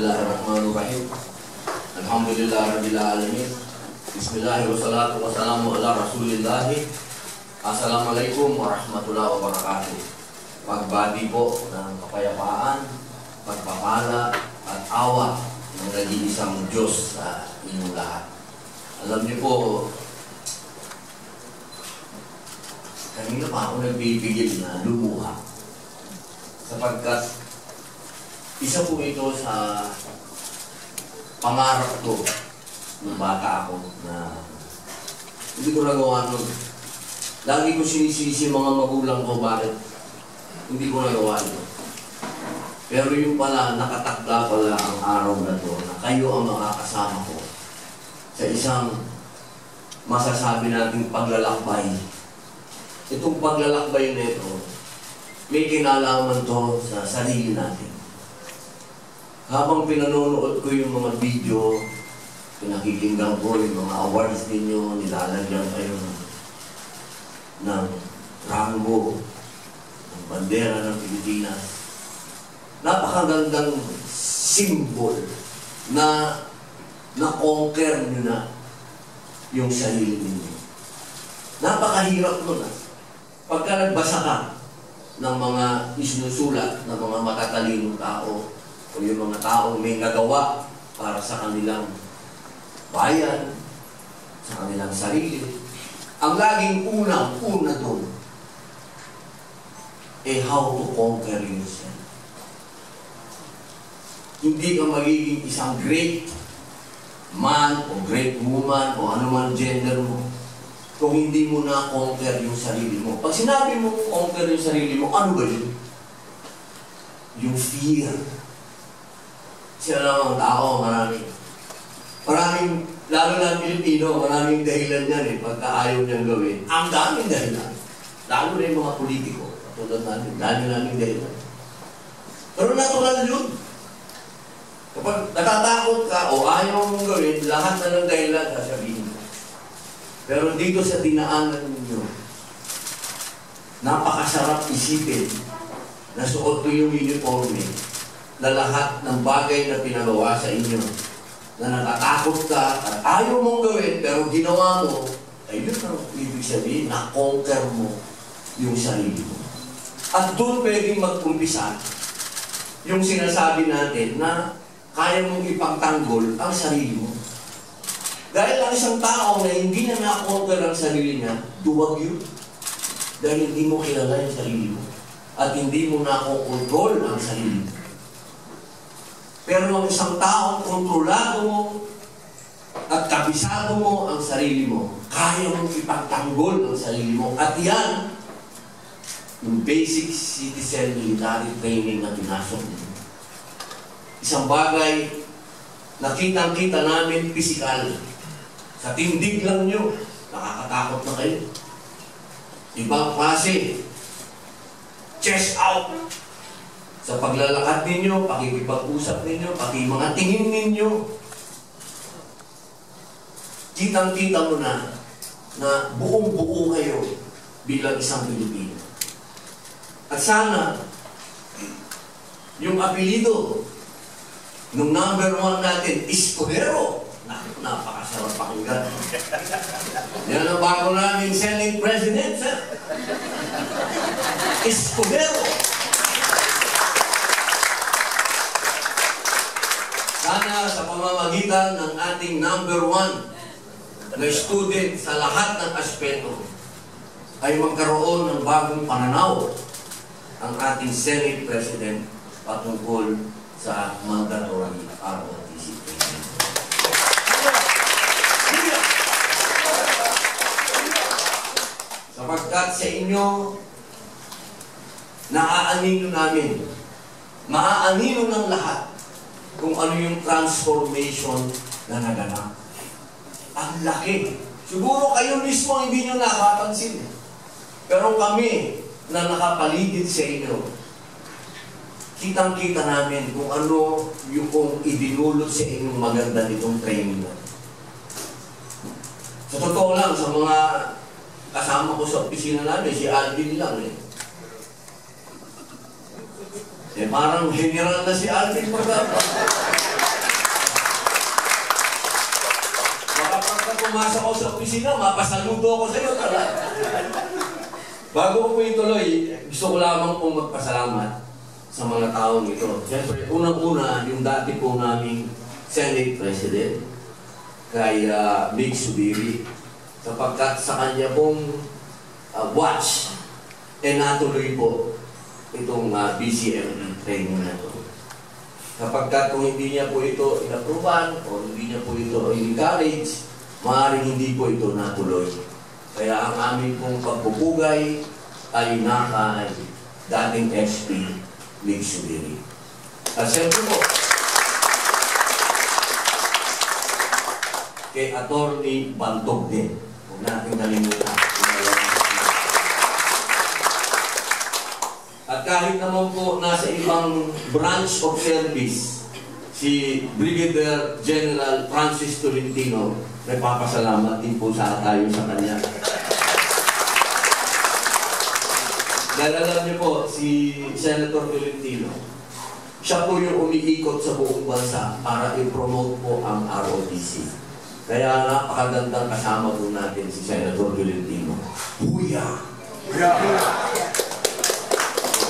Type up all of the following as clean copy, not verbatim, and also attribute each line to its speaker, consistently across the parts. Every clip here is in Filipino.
Speaker 1: Bismillahirrahmanirrahim. Alhamdulillahirabbil alamin. Bismillahirrahmanirrahim. Wassalatu wassalamu ala Rasulillah. Assalamualaikum warahmatullahi wabarakatuh. Pagbati po ng kapayapaan, pagpapala at awa ng nag-iisang Diyos sa inyong lahat. Alam niyo po, kanina pa ako nagbibigil na lumuha sapagkat isa po ito sa pangarap ko nung bata ako na hindi ko nagawa nun. Lagi ko sinisisi mga magulang ko bakit hindi ko nagawa nun. Pero yung pala, nakatakda pala ang araw na to na kayo ang makakasama ko sa isang masasabi nating paglalakbay. Itong paglalakbay na ito, may kinalaman to sa sarili natin. Habang pinanonood ko yung mga video, pinakikinggan ko yung mga awards ninyo, nilalagyan kayo ng rango, ng bandera ng Pilipinas. Napakagandang symbol na na-conquer nyo na yung sarili ninyo. Napakahirap nun pagka nagbasa ka ng mga isinusulat ng mga matatalinong tao o yung mga taong may nagawa para sa kanilang bayan, sa kanilang sarili, ang laging una doon how to conquer yourself. Hindi ka magiging isang great man o great woman o anuman gender mo kung hindi mo na conquer yung sarili mo. Pag sinabi mo conquer yung sarili mo, ano ba yun? Yung fear. Siya lang ang tao, maraming, lalo na Pilipino, maraming dahilan yan pagka ayaw niyang gawin. Ang daming dahilan. Lalo na yung mga politiko, katulad natin, daming dahilan. Pero natural yun. Kapag natatakot ka o ayaw mong gawin, lahat na ng dahilan sasabihin mo. Pero dito sa dinaanan ninyo, napakasarap isipin na suot ko yung uniforme na lahat ng bagay na pinagawa sa inyo, na natatakot ka at ayaw mong gawin, pero ginawa mo, ay yun ang ibig sabihin, na-conquer mo yung sarili mo. At doon pwedeng mag-umpisa yung sinasabi natin na kaya mong ipagtanggol ang sarili mo. Dahil ang isang tao na hindi na na-conquer ang sarili niya, duwag yun. Dahil hindi mo kilala yung sarili mo. At hindi mo na-control ang sarili mo. Pero ang isang taong kontrolado mo at kabisado mo ang sarili mo, kaya mong ipagtanggol ang sarili mo. At yan, yung basic citizen military training na pinasok mo. Isang bagay na kitang-kita namin pisikal. Sa tindig lang nyo, nakakatakot na kayo. Ibang klase, chest out. Sa paglalakad ninyo, pakikipag-usap ninyo, pati mga tingin ninyo, kitang-kita mo na buong-buo kayo bilang isang Pilipino. At sana, yung apelido nung number 1 natin, Escudero. Napakasarap pakinggan. Yan ang bago namin Senate President, sir. Escudero. Sana sa pamamagitan ng ating number 1 na student sa lahat ng aspeto ay magkaroon ng bagong pananaw ang ating Senate President patungkol sa mandatory ROTC. Sapagkat sa inyo, naaanino namin, maaanino ng lahat kung ano yung transformation na naganap. Ang laki. Siguro kayo mismo hindi nyo nakapansin. Pero kami na nakapaligid sa inyo, kitang-kita namin kung ano yung idinulot sa inyong maganda nitong training na. Sa totoo lang, sa mga kasama ko sa opisina namin, si Alvin lang parang general na si Alvin pagkapa. pumasok ako sa opisina, mapasaludo ako sa iyo. Bago ko po ituloy, gusto ko lamang pong magpasalamat sa mga taong ito. Siyempre, unang-una, yung dati po naming Senate President, kay Big Subiri, sapagkat sa kanya pong watch, natuloy po itong BCME training na ito. Kapagkat kung hindi niya po ito inapruban o hindi niya po ito in-encourage, maaaring hindi po ito natuloy. Kaya ang aming pong pagpupugay ay naka dating SP Big Subiri. At siyempre po, kay Atty. Bantog din. Huwag natin kalimutan. At kahit naman po nasa ibang branch of service, si Brigadier General Francis Tolentino, nagpapasalamat din po tayo sa kanya. Dahil alam niyo po, si Senator Tolentino, siya po yung umiikot sa buong bansa para i-promote po ang ROTC. Kaya napakagandang kasama po natin si Senator Tolentino. Huya!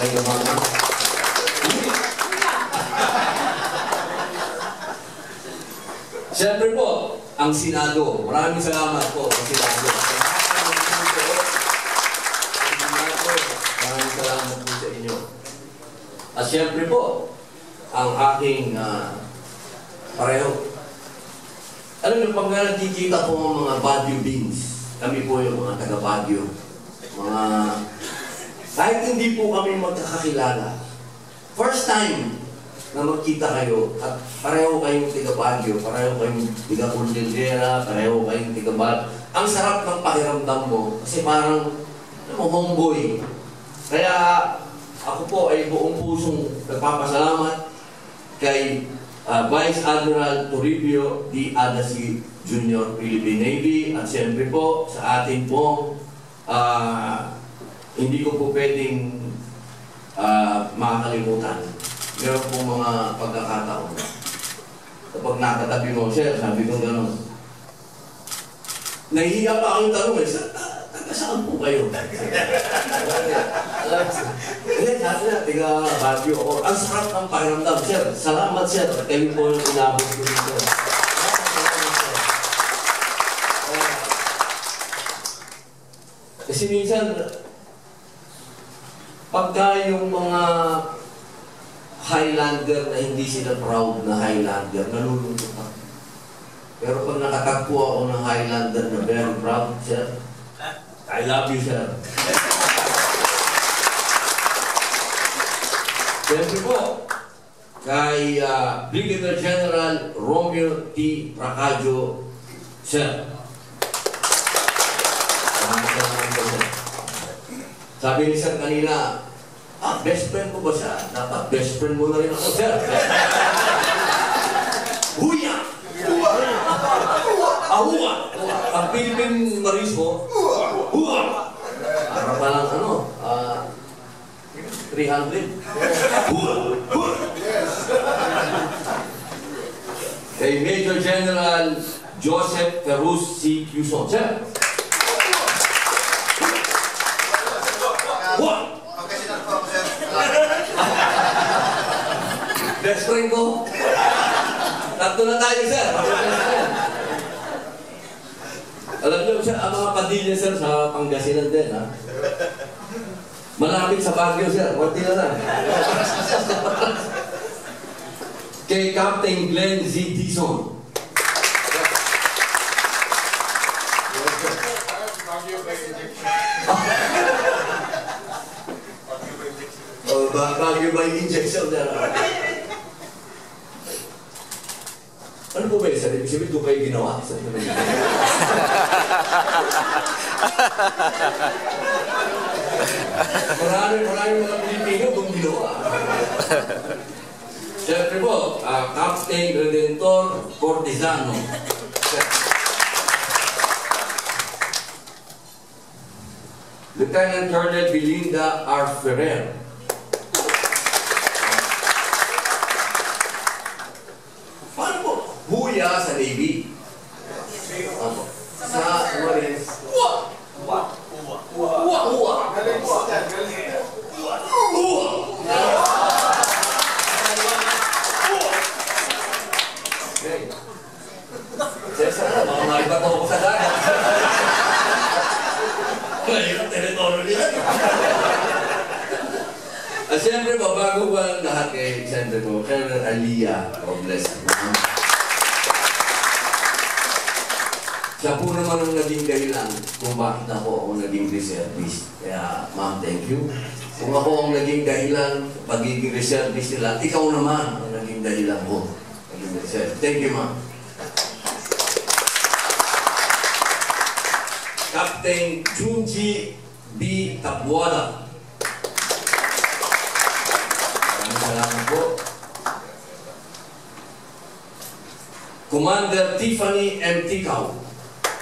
Speaker 1: Okay ka mga? Siyempre po, ang Senado. Maraming salamat po sa Senado. Maraming salamat po sa inyo. At siyempre po, ang aking pareho. Alam niyo, pag nakikita po ang mga Baguio beans, kami po yung mga taga Baguio, kahit hindi po kami magkakakilala, first time na magkita kayo, at pareho kayong taga Baguio, pareho kayong taga Cordillera, pareho kayong taga Baguio, ang sarap ng pakiramdam mo, kasi parang homeboy. Kaya ako po ay buong pusong nagpapasalamat kay Vice Admiral Toribio D. Adasi Jr. Philippine Navy, at siyempre po sa ating pong hindi ko po pwedeng makakalimutan. Meron pong mga pagkakataon. Kapag nakatabi mo, sir, sabi ko gano'n. Nahihiya pa akong tanong saan po kayo? Hindi, sabi na, tiga Baguio ako. Ang sarap ng pakiramdam, sir. Salamat, sir. Kayo po yung inabot ko dito. Kasi minsan, pagka yung mga Highlander na hindi sila proud na Highlander, nalulungkot ako. Pero pag nakatagpo ako ng Highlander na very proud, sir, I love you, sir. Siyempre po, kay Brigadier General Romeo T. Pracadio, sir. Sabi ni sir kanina, best friend ko ba siya? Dapat best friend mo na rin ako, sir. Huya! Ahuwa! Ang Philippine Marines mo, huwa! Para palang 300. Huwa! Huwa! Kay Major General Joseph Ferrus C. Quezon, sir. Huwa! Best friend ko. Tatlo na tayo, sir. Alam niyo, sir, ang mga Padilla, sir, sa Pangasinan din, ha? Malapit sa Baguio, sir. Kunti na lang. Kay Captain Glenn Z. Dizon. Baguio by injection, sir. Ano po ba yun, sir? Ibig sabihin, doon kayo ginawa? Maraming mga Pilipino doon ginawa. Siyempre po, Captain Redentor Cortizano. Lieutenant Colonel Belinda R. Ferrer. Huya sa Navy. Aliyah Robles. Siya po naman ang naging dahilan kung bakit ako naging reservist. Kaya, ma'am, thank you. Kung ako ang naging dahilan pagiging reservist nila, ikaw naman ang naging dahilan ko. Naging reservist. Thank you, ma'am. Captain Junji B. Tabuada. Maraming salamat po. Commander Tiffany M. Ticao.